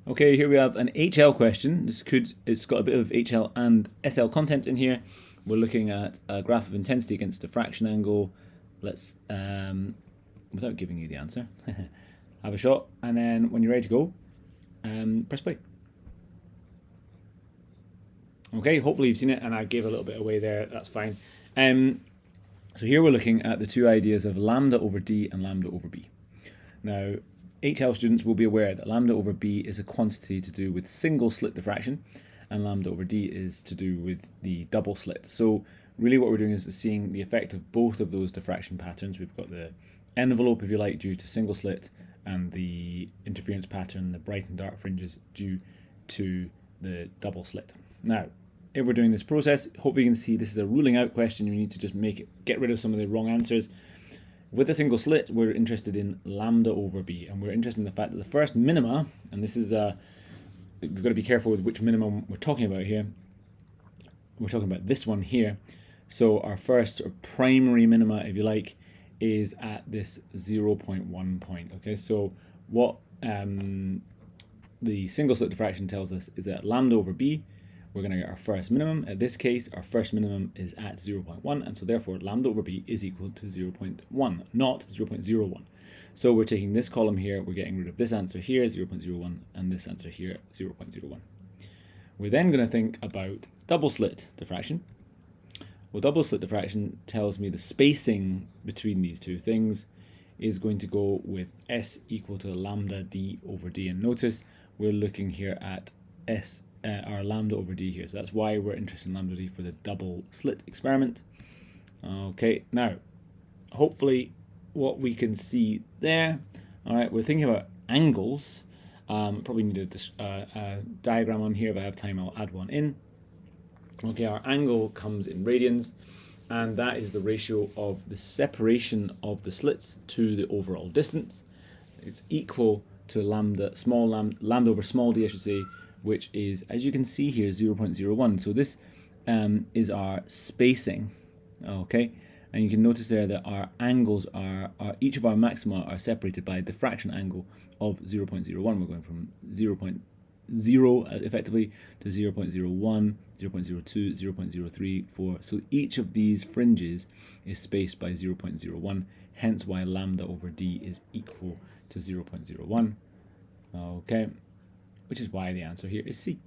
Okay, here we have an HL question. It's got a bit of HL and SL content in here. We're looking at a graph of intensity against diffraction angle. Let's, without giving you the answer, have a shot, and then when you're ready to go, press play. Okay, hopefully you've seen it, and I gave a little bit away there, that's fine. So here we're looking at the two ideas of lambda over d and lambda over b. Now, HL students will be aware that lambda over b is a quantity to do with single slit diffraction, and lambda over d is to do with the double slit. So really what we're doing is seeing the effect of both of those diffraction patterns. We've got the envelope, if you like, due to single slit, and the interference pattern, the bright and dark fringes, due to the double slit. Now, if we're doing this process, hopefully you can see this is a ruling out question. You need to just get rid of some of the wrong answers. With a single slit, we're interested in lambda over b, and we're interested in the fact that the first minima, and this is we've got to be careful with which minimum we're talking about here. We're talking about this one here. So our first sort of primary minima, if you like, is at this 0.1 point. Okay, so what the single slit diffraction tells us is that lambda over b, we're going to get our first minimum. In this case, our first minimum is at 0.1, and so therefore lambda over b is equal to 0.1, not 0.01. So we're taking this column here, we're getting rid of this answer here, 0.01, and this answer here, 0.01. We're then going to think about double slit diffraction. Well, double slit diffraction tells me the spacing between these two things is going to go with S equal to lambda d over d. And notice we're looking here at our lambda over d here. So that's why we're interested in lambda d for the double slit experiment. Okay, now, hopefully what we can see there, all right, we're thinking about angles. Probably need a diagram on here. If I have time, I'll add one in. Okay, our angle comes in radians, and that is the ratio of the separation of the slits to the overall distance. It's equal to lambda over small d, I should say, which is, as you can see here, 0.01. So this is our spacing, okay? And you can notice there that our angles are each of our maxima are separated by a diffraction angle of 0.01. We're going from 0.0 effectively to 0.01, 0.02, 0.03, 4. So each of these fringes is spaced by 0.01, hence why lambda over d is equal to 0.01. Okay, which is why the answer here is C.